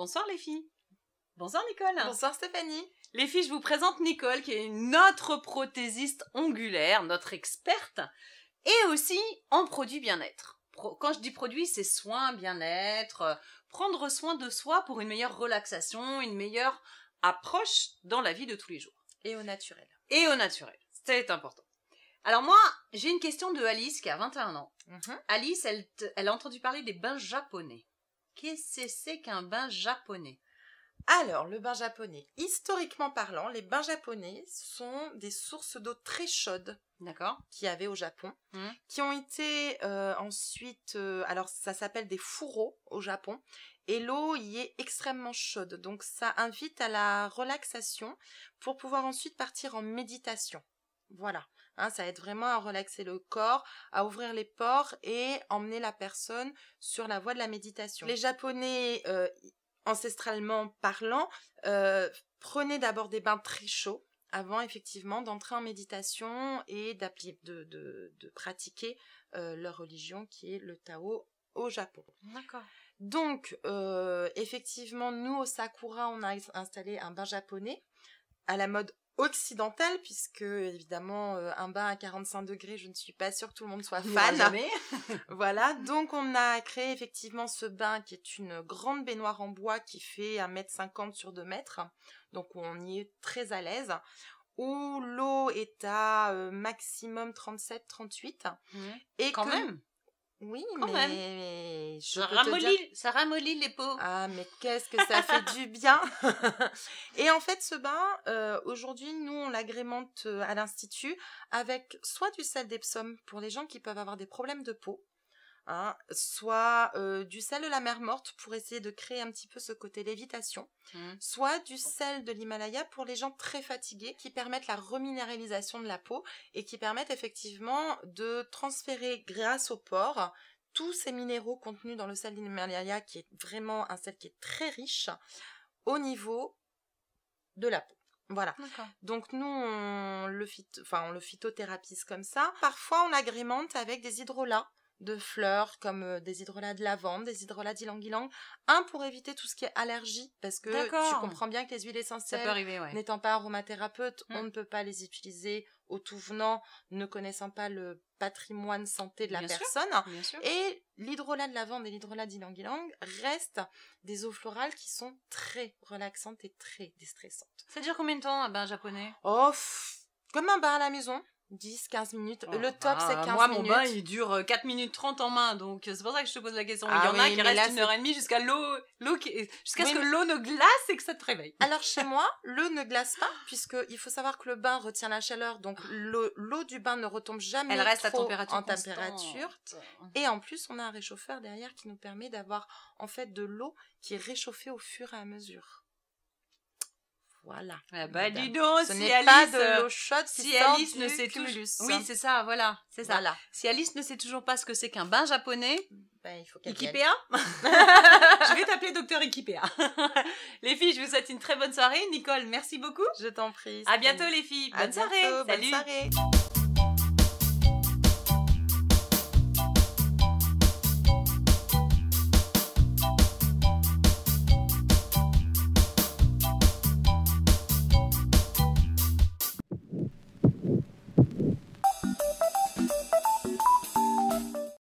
Bonsoir les filles. Bonsoir Nicole. Bonsoir Stéphanie. Les filles, je vous présente Nicole qui est notre prothésiste ongulaire, notre experte, et aussi en produits bien-être. Quand je dis produits, c'est soins, bien-être, prendre soin de soi pour une meilleure relaxation, une meilleure approche dans la vie de tous les jours. Et au naturel. Et au naturel, c'est important. Alors moi, j'ai une question de Alice qui a 21 ans. Alice, elle a entendu parler des bains japonais. Qu'est-ce que c'est qu'un bain japonais? Alors, le bain japonais. Historiquement parlant, les bains japonais sont des sources d'eau très chaudes. D'accord. Qu'il y avait au Japon, qui ont été ensuite... alors, ça s'appelle des fourreaux au Japon, et l'eau y est extrêmement chaude. Donc, ça invite à la relaxation pour pouvoir ensuite partir en méditation. Voilà, ça aide vraiment à relaxer le corps, à ouvrir les pores et emmener la personne sur la voie de la méditation. Les Japonais, ancestralement parlant, prenaient d'abord des bains très chauds avant effectivement d'entrer en méditation et de pratiquer leur religion qui est le Tao au Japon. D'accord. Donc, effectivement, nous au Sakura, on a installé un bain japonais à la mode occidentale, puisque évidemment un bain à 45 degrés, je ne suis pas sûre que tout le monde soit fan. Jamais. Voilà, donc on a créé effectivement ce bain qui est une grande baignoire en bois qui fait 1,50 m sur 2 mètres, donc on y est très à l'aise, où l'eau est à maximum 37-38. Et quand même. Oui, quand mais ça ramollit les peaux. Ah, mais qu'est-ce que ça fait du bien. Et en fait, ce bain, aujourd'hui, nous, on l'agrémente à l'Institut avec soit du sel d'Epsom pour les gens qui peuvent avoir des problèmes de peau, soit du sel de la mer morte pour essayer de créer un petit peu ce côté lévitation, soit du sel de l'Himalaya pour les gens très fatigués qui permettent la reminéralisation de la peau et qui permettent effectivement de transférer grâce au pores tous ces minéraux contenus dans le sel de l'Himalaya qui est vraiment un sel qui est très riche au niveau de la peau. Voilà. Donc nous, on le phytothérapise comme ça. Parfois, on l'agrémente avec des hydrolats de fleurs comme des hydrolats de lavande, des hydrolats d'ylang-ylang, pour éviter tout ce qui est allergie, parce que tu comprends bien que les huiles essentielles, ça peut arriver, n'étant pas aromathérapeute, on ne peut pas les utiliser au tout venant, ne connaissant pas le patrimoine santé de la personne. Bien sûr. Et l'hydrolat de lavande et l'hydrolat d'ylang-ylang restent des eaux florales qui sont très relaxantes et très déstressantes. Ça dure combien de temps un bain japonais? Comme un bain à la maison. 10-15 minutes. Le top, c'est 15 minutes. Moi, mon bain, il dure 4 minutes 30 en main. Donc, c'est pour ça que je te pose la question. Il y en a qui restent 1h30 jusqu'à ce que l'eau ne glace et que ça te réveille. Alors, chez moi, l'eau ne glace pas, puisqu'il faut savoir que le bain retient la chaleur. Donc, l'eau du bain ne retombe jamais. Elle reste trop en température. Et en plus, on a un réchauffeur derrière qui nous permet d'avoir, en fait, de l'eau qui est réchauffée au fur et à mesure. Voilà. Ah bah dis donc, ce n'est pas de l'eau chaude, si Alice ne sait toujours... Oui, c'est ça, voilà, c'est ça. Voilà. Si Alice ne sait toujours pas ce que c'est qu'un bain japonais, il faut qu'elle Ikipea. Je vais t'appeler docteur Ikipea. Les filles, je vous souhaite une très bonne soirée. Nicole, merci beaucoup. Je t'en prie. À bientôt les filles. Bonne soirée. Bonne Salut. soirée.